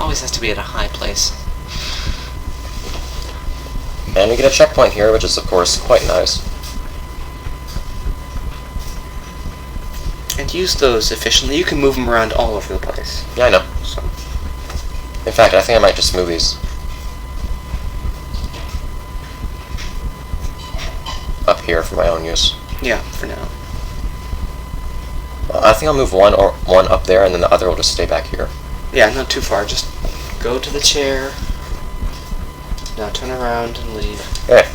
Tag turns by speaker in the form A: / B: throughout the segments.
A: always has to be at a high place.
B: And we get a checkpoint here, which is, of course, quite nice.
A: And use those efficiently. You can move them around all over the place.
B: Yeah, I know.
A: So.
B: In fact, I think I might just move these up here for my own use.
A: Yeah, for now.
B: I think I'll move one up there, and then the other will just stay back here.
A: Yeah, not too far. Just go to the chair. Now turn around and leave.
B: Okay.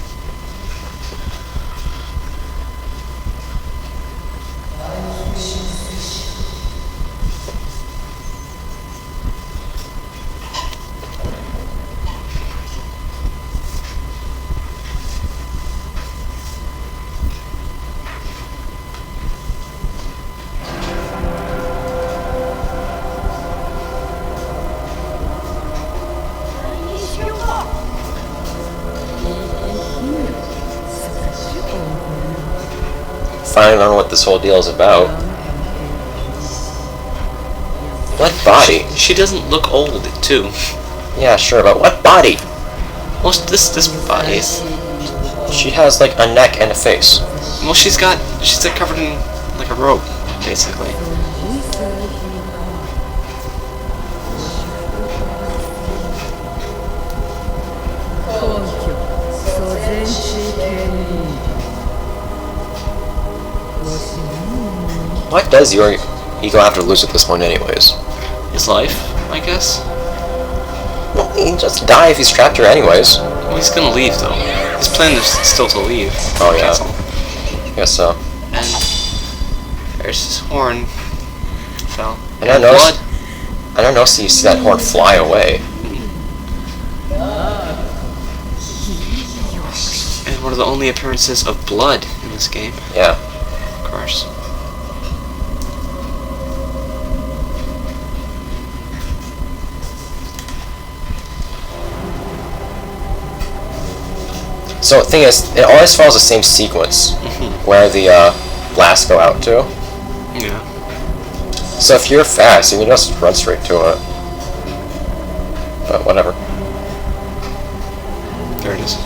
B: Finally learn what this whole deal is about. What body?
A: She doesn't look old, too.
B: Yeah, sure, but what body?
A: Well, this body is...
B: She has, like, a neck and a face.
A: Well, she's like covered in, like, a robe, basically.
B: What does your ego have to lose at this point anyways?
A: His life, I guess.
B: Well, he'd just die if he's trapped here anyways.
A: Well, he's gonna leave, though. His plan is still to leave.
B: Oh, yeah.
A: Castle.
B: Guess so.
A: And there's his horn. Fell.
B: And I don't know so you see that horn fly away.
A: And one of the only appearances of blood in this game.
B: Yeah.
A: Of course.
B: So the thing is, it always follows the same sequence, where the blasts go out to.
A: Yeah.
B: So if you're fast, you can just run straight to it. But whatever.
A: There it is.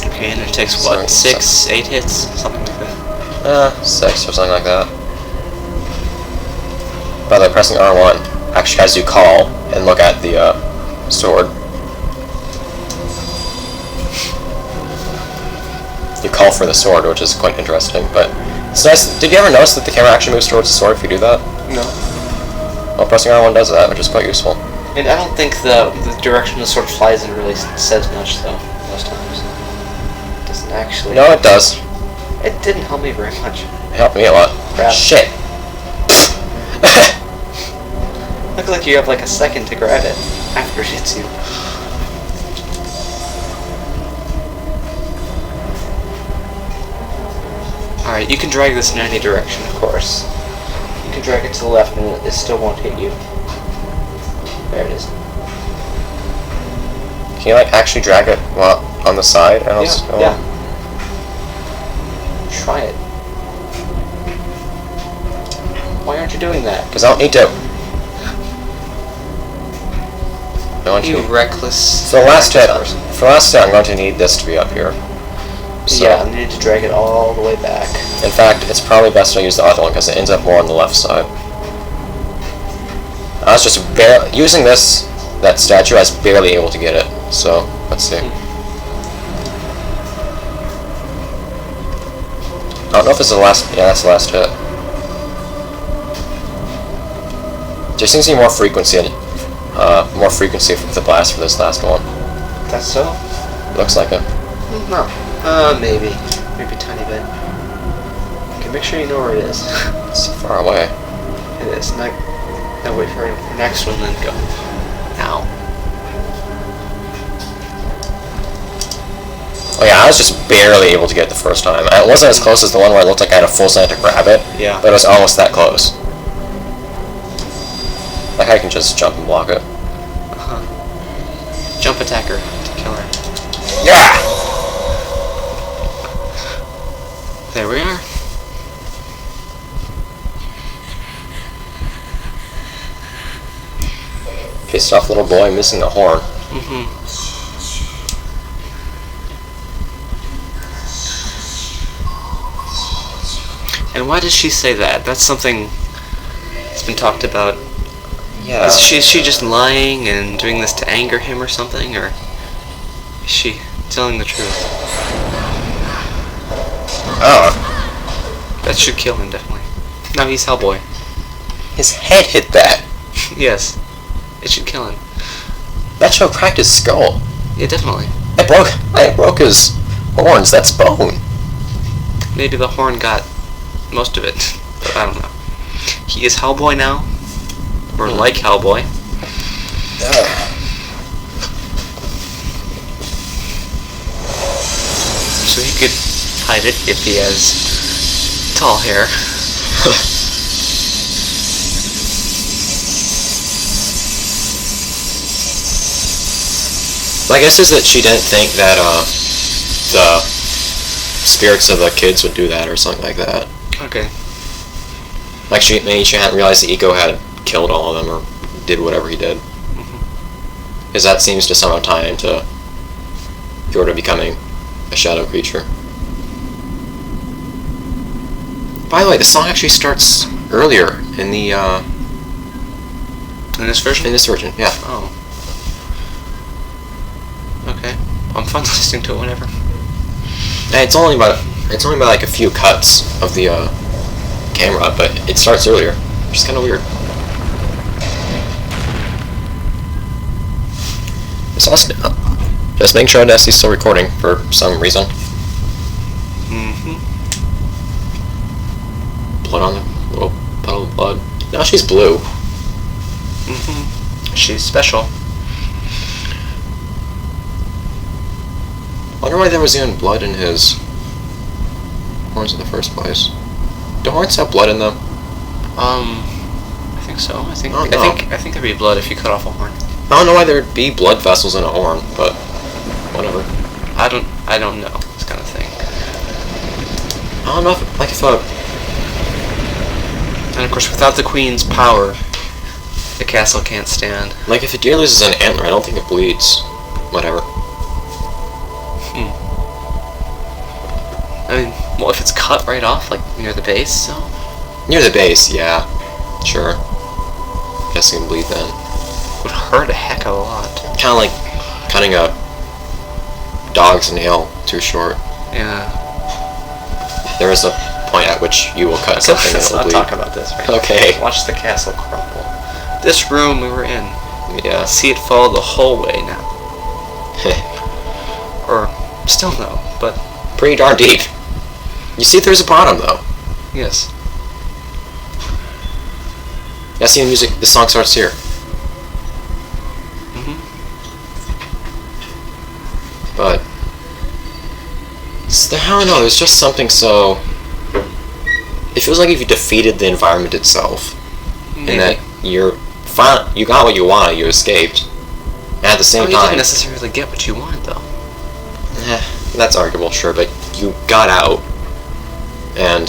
A: Okay, and it takes what, 6, 8 hits? Something like that.
B: 6 or something like that. By the way, pressing R1 actually has you call and look at the sword. You call for the sword, which is quite interesting, but it's nice. Did you ever notice that the camera actually moves towards the sword if you do that?
A: No.
B: Well, pressing R1 does that, which is quite useful.
A: And I don't think the direction the sword flies in really says much, though, most times. It doesn't actually...
B: No, it does.
A: It didn't help me very much.
B: It helped me a lot.
A: Crap.
B: Shit.
A: Looks like you have like a second to grab it after it hits you. Alright, you can drag this in any direction, of course. You can drag it to the left and it still won't hit you. There it is.
B: Can you like actually drag it on the side?
A: Yeah. Try it. Why aren't you doing that?
B: Because I don't need to.
A: You reckless.
B: For the last hit, I'm going to need this to be up here. So,
A: yeah, I need to drag it all the way back.
B: In fact, it's probably best to use the other one because it ends up more on the left side. I was just using that statue. I was barely able to get it. So let's see. I don't know if this is the last. Yeah, that's the last hit. There seems to be more frequency with the blast for this last one.
A: That's so?
B: Looks like it.
A: No. Maybe a tiny bit. Okay, make sure you know where it is.
B: It's far away.
A: It is. Now wait for the next one, then go. Now.
B: Oh yeah, I was just barely able to get it the first time. It wasn't as close as the one where it looked like I had a full second to grab it.
A: Yeah.
B: But it was almost that close. Like I can just jump and block it.
A: Jump attacker to kill her.
B: Yeah!
A: There we are.
B: Pissed off little boy missing the horn.
A: Mm-hmm. And why does she say that? That's something that's been talked about.
B: Yeah.
A: Is she just lying and doing this to anger him or something, or is she telling the truth?
B: Oh.
A: That should kill him, definitely. No, he's Hellboy.
B: His head hit that.
A: Yes. It should kill him.
B: That should have cracked his skull.
A: Yeah, definitely.
B: I broke his horns. That's bone.
A: Maybe the horn got most of it, but I don't know. He is Hellboy now, or like Hellboy. So he could hide it if he has tall hair.
B: My guess is that she didn't think that the spirits of the kids would do that or something like that.
A: Okay.
B: Like maybe she hadn't realized that ICO had killed all of them or did whatever he did. Because that seems to somehow tie into Yorda becoming a shadow creature. By the way, the song actually starts earlier in the
A: in this version?
B: in this version, yeah.
A: Oh. Okay. I'm fine listening to it whenever.
B: And it's only about like a few cuts of the camera, but it starts earlier, which is kind of weird. It's also just making sure Nestie's still recording for some reason.
A: Mm-hmm.
B: Blood on the little puddle of blood. Now she's blue.
A: Mm-hmm. She's special.
B: Wonder why there was even blood in his horns in the first place. Do horns have blood in them?
A: I think so. I think there'd be blood if you cut off a horn.
B: I don't know why there'd be blood vessels in a horn, but whatever.
A: I don't know this kind of thing.
B: I don't know if
A: And of course, without the queen's power, the castle can't stand.
B: like if a deer loses an antler, I don't think it bleeds. Whatever.
A: I mean, well, if it's cut right off, like near the base, so
B: Near the base, yeah. Sure. Guess it can bleed then.
A: it would hurt a heck of a lot.
B: Kinda like cutting a dog's nail too short.
A: Yeah.
B: There is a point at which you will cut something and
A: Let's
B: it'll
A: not
B: bleed.
A: talk about this right now.
B: Okay.
A: Watch the castle crumble. This room we were in.
B: Yeah.
A: See it fall the whole way now. Or still no, but
B: Pretty darn deep. You see there's a bottom though.
A: yes.
B: Yeah, see the music, the song starts here.
A: Mm-hmm.
B: But I don't know, there's just something so... It feels like if you defeated the environment itself,
A: Maybe.
B: and that you got what you wanted, you escaped, and at the same
A: You
B: time...
A: didn't necessarily get what you wanted, though.
B: That's arguable, sure, but you got out, and...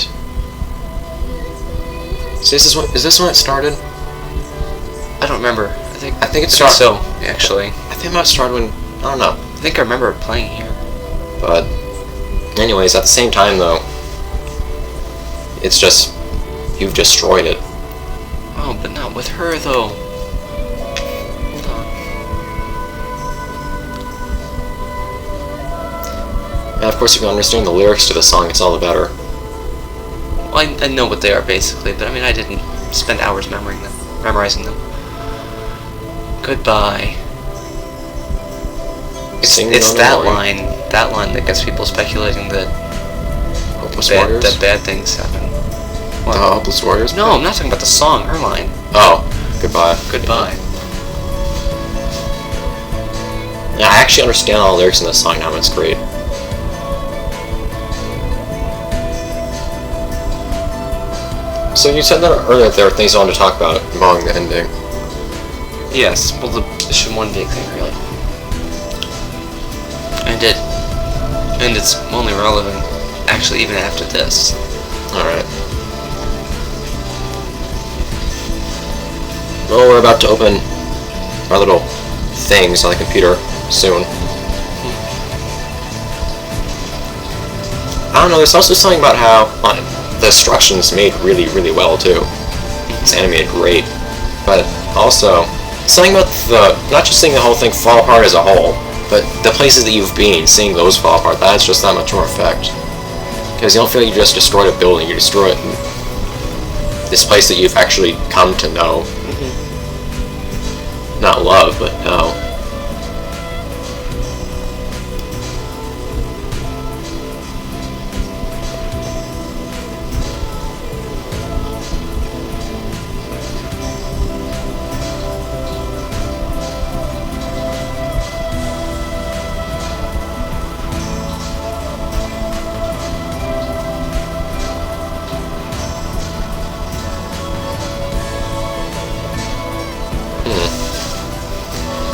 B: So is this when it started?
A: I don't remember. I think
B: it started...
A: so, actually.
B: I think it might have started when... I don't know.
A: I think I remember it playing here.
B: But... Anyways, at the same time, though... It's just... You've destroyed it.
A: Oh, but not with her, though. Hold on.
B: And of course, if you understand the lyrics to the song, it's all the better.
A: Well, I know what they are, basically, but I mean, I didn't spend hours memorizing them. Goodbye. It's that line that gets people speculating that bad things happen. What?
B: Hopeless Warriors?
A: No, I'm not talking about the song, her line.
B: Oh, goodbye.
A: Goodbye.
B: Yeah, I actually understand all the lyrics in this song now, and it's great. So you said that earlier that there are things you wanted to talk about involving the ending.
A: Yes, well, there's one big thing, really. And it's only relevant actually even after this.
B: Alright. Well, we're about to open our little things on the computer soon. I don't know, there's also something about how the instructions made really, really well too. It's animated great. But also, something about not just seeing the whole thing fall apart as a whole, but the places that you've been, seeing those fall apart, that's just that much more effect. Because you don't feel like you just destroyed a building, you destroyed this place that you've actually come to know. Not love, but know.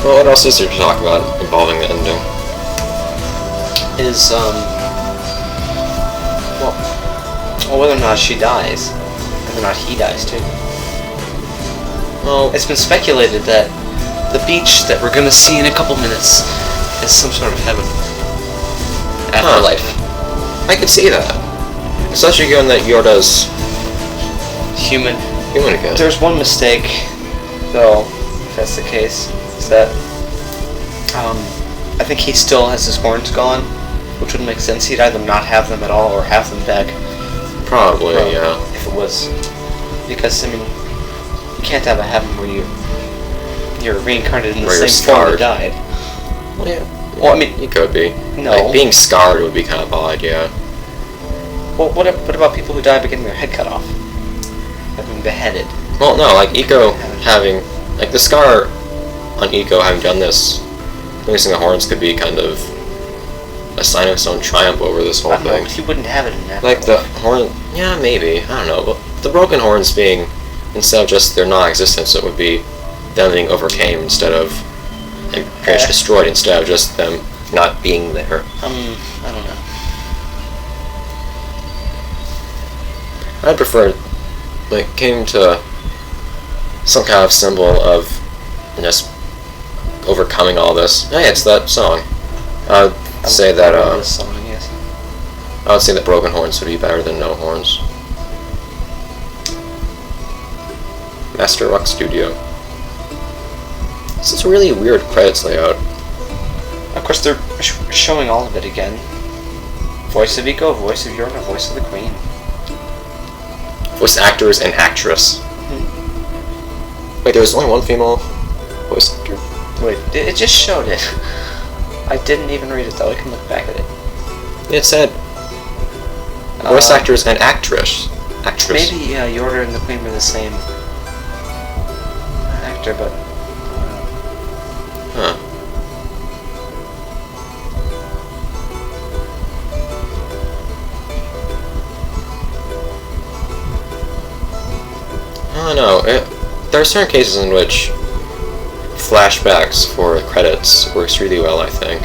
B: Well, what else is there to talk about involving the ending?
A: Is, well, whether or not she dies, whether or not he dies too.
B: Well,
A: it's been speculated that the beach that we're gonna see in a couple minutes is some sort of heaven. Afterlife.
B: I could see that. Especially given that Yorda's
A: human
B: again.
A: There's one mistake, though, if that's the case. That I think he still has his horns gone, which would make sense. He'd either not have them at all or have them back.
B: Probably, yeah.
A: If it was, because I mean, you can't have a heaven where you're reincarnated in the same form you died.
B: Well, yeah.
A: Well, I mean,
B: you could be.
A: No.
B: Like, being scarred would be kind of odd, yeah.
A: Well, what about people who die by getting their head cut off, having beheaded?
B: Well, no, like ICO having the scar on ICO having done this, losing the horns could be kind of a sign of his own triumph over this whole thing.
A: He wouldn't have it in that.
B: Like the horn, yeah, maybe, I don't know. But the broken horns being, instead of just their non-existence, it would be them being overcame instead of, and pretty much destroyed instead of just them not being there.
A: I don't know.
B: I'd prefer, came to some kind of symbol of just overcoming all this. Hey, it's that song. I would say that
A: this song, yes.
B: I would say that broken horns would be better than no horns. Master Rock Studio. This is a really weird credits layout.
A: Of course, they're showing all of it again. Voice of ICO, voice of Yorda, voice of the Queen.
B: Voice actors and actress. Wait, there was only one female voice actor?
A: Wait, it just showed it. I didn't even read it though, I can look back at it.
B: It said voice actors and actress.
A: Maybe Yorda and the Queen were the same actor, but...
B: Huh. I don't know. There are certain cases in which flashbacks for credits works really well, I think.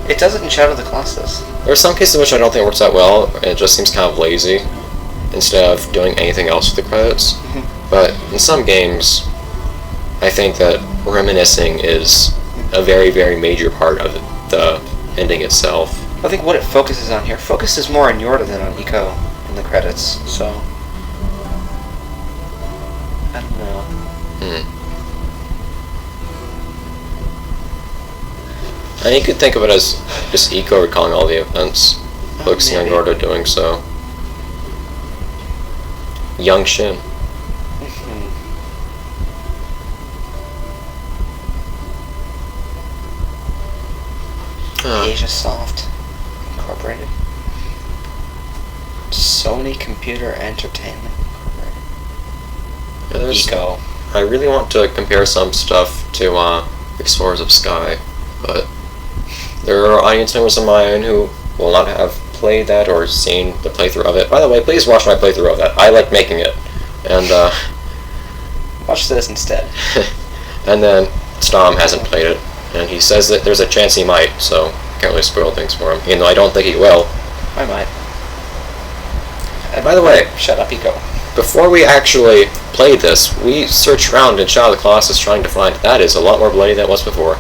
A: It does it in Shadow of the Colossus.
B: There are some cases in which I don't think it works that well, and it just seems kind of lazy, instead of doing anything else with the credits. But in some games, I think that reminiscing is a very, very major part of the ending itself.
A: I think what it focuses on here focuses more on Yorda than on ICO in the credits, so... I don't know.
B: And you could think of it as just ICO recalling all the events, focusing on Yorda doing so. Young Shin.
A: Asia Soft Incorporated. Sony Computer Entertainment Incorporated. ICO.
B: I really want to compare some stuff to Explorers of Sky, but there are audience members of mine who will not have played that or seen the playthrough of it. By the way, please watch my playthrough of that. I like making it. And
A: watch this instead.
B: And then Stom hasn't played it, and he says that there's a chance he might, so can't really spoil things for him, even though I don't think he will.
A: I might.
B: By the way,
A: shut up, ICO.
B: before we actually played this, we searched around in Shadow of the Colossus trying to find. That is a lot more bloody than it was before.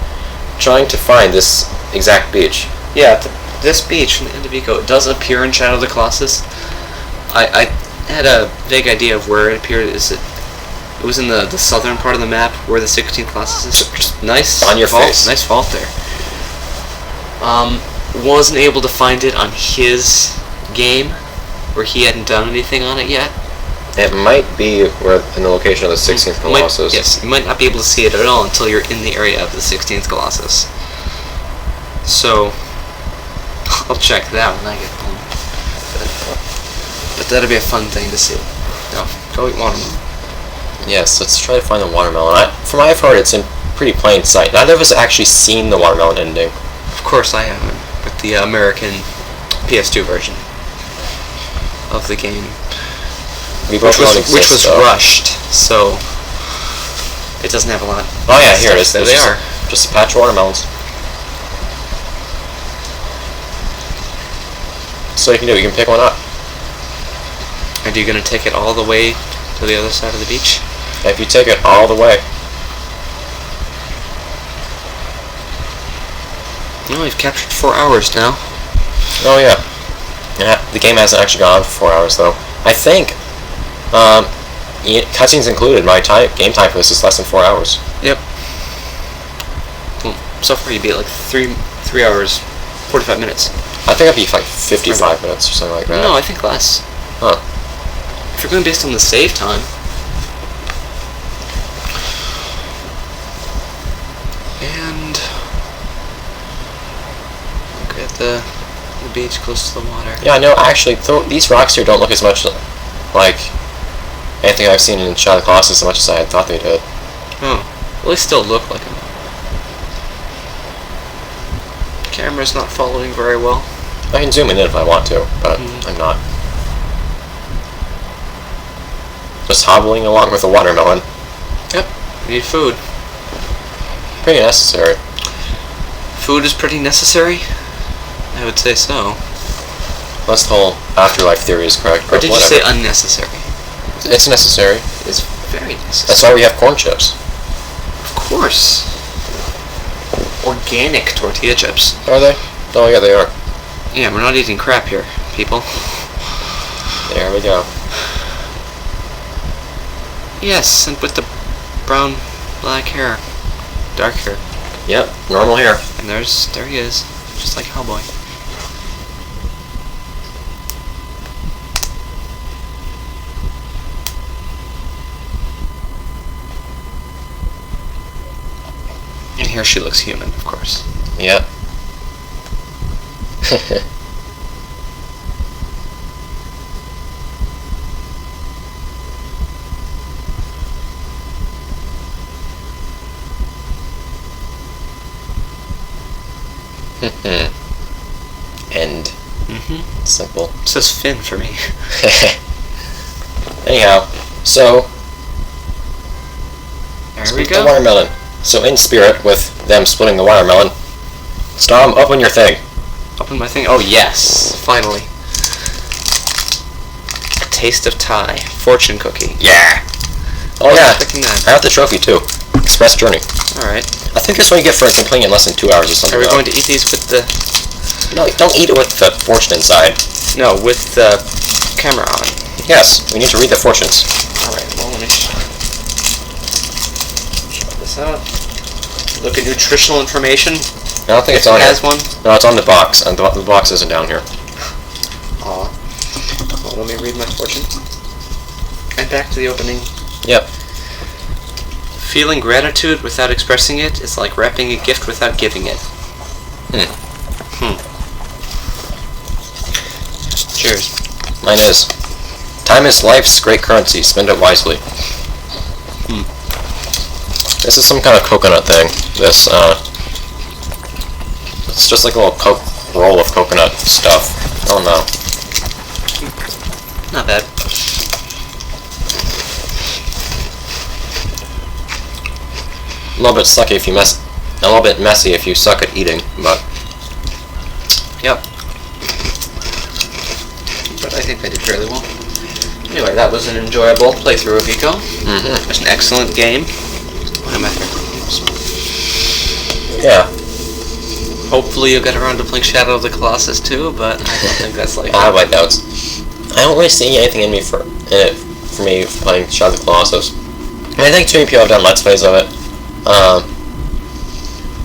B: Trying to find this exact beach.
A: Yeah, this beach from the end of ICO, it does appear in Shadow of the Colossus. I had a vague idea of where it appeared. It was in the southern part of the map where the 16th Colossus is. Just nice
B: on your
A: vault,
B: face.
A: Nice vault there. Wasn't able to find it on his game, where he hadn't done anything on it yet.
B: It might be where in the location of the 16th Colossus.
A: Yes, you might not be able to see it at all until you're in the area of the 16th Colossus. So, I'll check that when I get home. But that'll be a fun thing to see. Now, go eat watermelon.
B: Yes, let's try to find the watermelon. From what I've heard, it's in pretty plain sight. Neither of us have actually seen the watermelon ending.
A: Of course I haven't, with the American PS2 version of the game. Which was rushed, so it doesn't have a lot.
B: Oh yeah, here it is.
A: There they are.
B: Just a patch of watermelons. So you can do, you can pick one up.
A: And you're gonna take it all the way to the other side of the beach?
B: If you take it all the way.
A: Well, we've captured 4 hours now.
B: Oh yeah. Yeah, the game hasn't actually gone on for 4 hours though. I think cutscenes included. My game time for this is less than 4 hours.
A: Yep. Well, so far you beat like 3 hours, 45 minutes.
B: I think I'd be like 55 minutes or something like that.
A: No, I think less.
B: Huh.
A: If you're going based on the save time. And look at the beach close to the water.
B: Yeah, no, actually, these rocks here don't look as much like anything I've seen in Shadow of the Colossus as much as I had thought they did.
A: Oh, well, they still look like them. Camera's not following very well.
B: I can zoom in if I want to, but I'm not. Just hobbling along with a watermelon.
A: Yep, we need food.
B: Pretty necessary.
A: Food is pretty necessary? I would say so.
B: Unless the whole afterlife theory is correct.
A: Or did you say unnecessary?
B: It's necessary.
A: It's very necessary.
B: That's why we have corn chips.
A: Of course. Organic tortilla chips.
B: Are they? Oh yeah, they are.
A: Yeah, we're not eating crap here, people.
B: There we go.
A: Yes, and with the brown, black hair. Dark hair.
B: Yep, normal hair.
A: And there he is. Just like Hellboy. And here she looks human, of course.
B: Yep. End. Simple.
A: It says Finn for me.
B: Anyhow, so
A: There we
B: the
A: go.
B: watermelon. So in spirit, with them splitting the watermelon, Storm, open your thing.
A: Open my thing. Oh yes, finally. A taste of Thai. Fortune cookie.
B: Yeah. Oh
A: I
B: yeah.
A: was expecting that.
B: I got the trophy too. Express Journey.
A: Alright.
B: I think that's what you get for completing in less than 2 hours or something.
A: Are we going to eat these with the...
B: No, don't eat it with the fortune inside.
A: No, with the camera on.
B: Yes, we need to read the fortunes.
A: Alright, well let me shut this out. Look at nutritional information.
B: I don't think it's on
A: It has
B: here.
A: one.
B: No, it's on the box, and the box isn't down here.
A: Aw. Well, let me read my fortune. And back to the opening.
B: Yep.
A: Feeling gratitude without expressing it is like wrapping a gift without giving it. Cheers.
B: Mine is. Time is life's great currency. Spend it wisely. This is some kind of coconut thing. This, it's just like a little roll of coconut stuff. Oh no.
A: Not bad.
B: A little bit sucky if you a little bit messy if you suck at eating, but
A: Yep. But I think I did fairly well. Anyway, that was an enjoyable playthrough of ICO.
B: Mm-hmm.
A: It's an excellent game. One of my favorite games.
B: Yeah.
A: Hopefully you'll get around to playing Shadow of the Colossus too, but I don't think that's likely.
B: I have my doubts. I don't really see anything in me for me playing Shadow of the Colossus. I think too many people have done Let's Plays of it.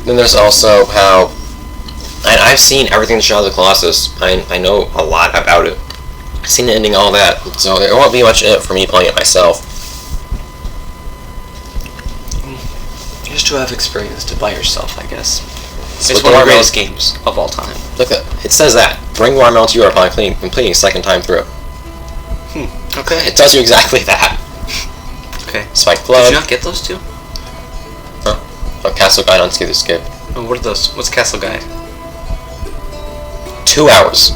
B: Then there's also how I've seen everything in Shadow of the Colossus. I know a lot about it. I've seen the ending, all that. So there won't be much in it for me playing it myself.
A: Just to have experience by yourself, I guess.
B: So
A: It's one of the greatest games of all time.
B: Look at it says that. Bring watermelon to you upon completing second time through.
A: Okay.
B: It tells you exactly that.
A: Okay.
B: Spike
A: Did
B: Blood.
A: you not get those two?
B: A Castle Guide on Skip Escape.
A: Oh, what are those? What's Castle Guide?
B: 2 hours.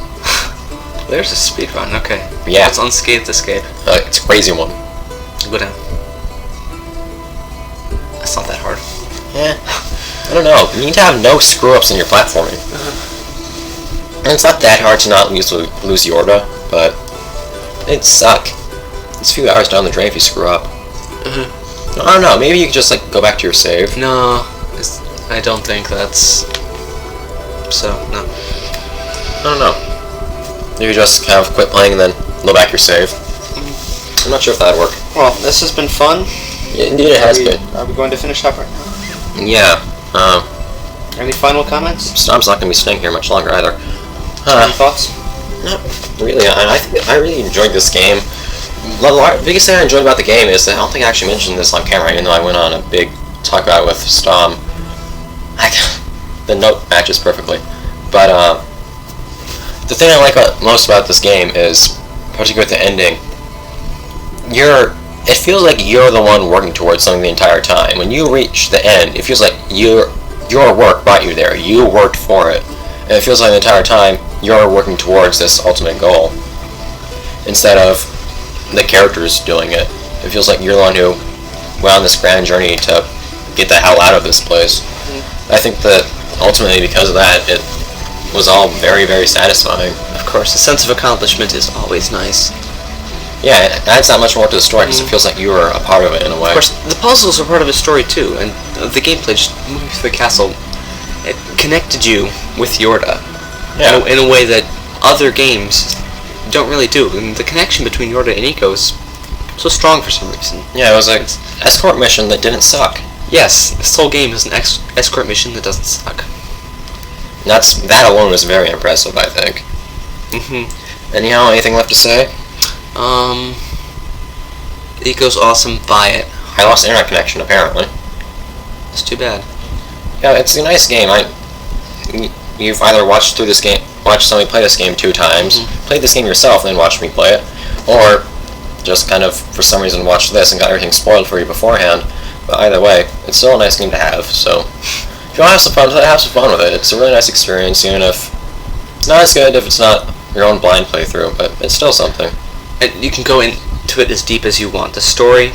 A: There's a speedrun, okay.
B: Yeah.
A: It's Unscathed Escape.
B: It's a crazy one.
A: Go down. That's not that hard.
B: Yeah. I don't know. You need to have no screw-ups in your platforming. And it's not that hard to not lose Yorda, but it'd suck. It's a few hours down the drain if you screw up. I don't know. Maybe you could just like go back to your save.
A: No, I don't think that's... So, no.
B: I don't know. You just kind of quit playing and then load back your save. I'm not sure if that'd work.
A: Well, this has been fun.
B: Yeah, indeed it has been.
A: Are we going to finish up right now?
B: Yeah.
A: Any final comments?
B: Storm's not going to be staying here much longer either.
A: Any thoughts?
B: Not really. I think I really enjoyed this game. The biggest thing I enjoyed about the game is that I don't think I actually mentioned this on camera, even though I went on a big talk about it with Stom. The note matches perfectly. But the thing I like most about this game is, particularly with the ending, it feels like you're the one working towards something the entire time. When you reach the end, it feels like your work brought you there. You worked for it. And it feels like the entire time you're working towards this ultimate goal, instead of the characters doing it. It feels like you're the one who went on this grand journey to get the hell out of this place. I think that ultimately because of that, it was all very, very satisfying.
A: Of course, a sense of accomplishment is always nice.
B: Yeah, it adds that much more to the story because it feels like you were a part of it in a way.
A: Of course, the puzzles are part of the story too, and the gameplay, just moving through the castle, it connected you with Yorda in a way that other games don't really do. And the connection between Yorda and ICO is so strong for some reason.
B: Yeah, it was an escort mission that didn't suck.
A: Yes, this whole game is an escort mission that doesn't suck.
B: That alone was very impressive, I think. Anyhow, anything left to say?
A: ICO's awesome, buy it.
B: I lost internet connection, apparently.
A: It's too bad.
B: Yeah, it's a nice game. You've either watched somebody play this game 2 times, played this game yourself, and then watched me play it, or just kind of, for some reason, watched this and got everything spoiled for you beforehand. But either way, it's still a nice game to have, so if you want to have some fun with it. It's a really nice experience, even if it's not as good if it's not your own blind playthrough, but it's still something.
A: And you can go into it as deep as you want. The story,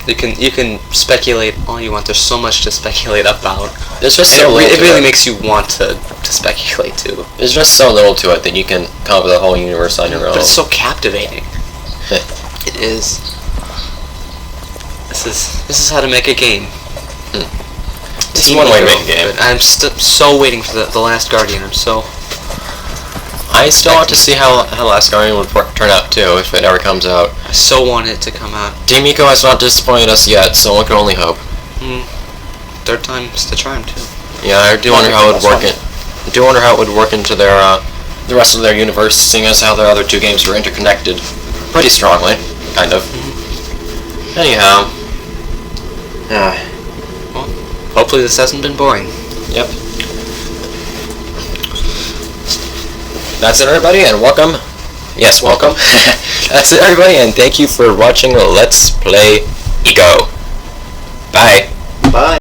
A: you can speculate all you want. There's so much to speculate about.
B: There's just so little.
A: It really makes you want to speculate too.
B: There's just so little to it that you can come up with a whole universe on your own.
A: But it's so captivating. It is. This is how to make a game.
B: This is one way to make a game.
A: I'm so waiting for the Last Guardian.
B: I still want to see how Last Guardian would turn out too, if it ever comes out.
A: I so want it to come out.
B: Team ICO has not disappointed us yet, so one can only hope.
A: Third time's the charm too.
B: Yeah, I do wonder how it would work. I do wonder how it would work into their the rest of their universe, seeing as how their other 2 games were interconnected pretty strongly, kind of. Anyhow.
A: Well, hopefully this hasn't been boring.
B: Yep. That's it, everybody, and welcome. Yes, welcome. That's it, everybody, and thank you for watching Let's Play ICO. Bye.
A: Bye.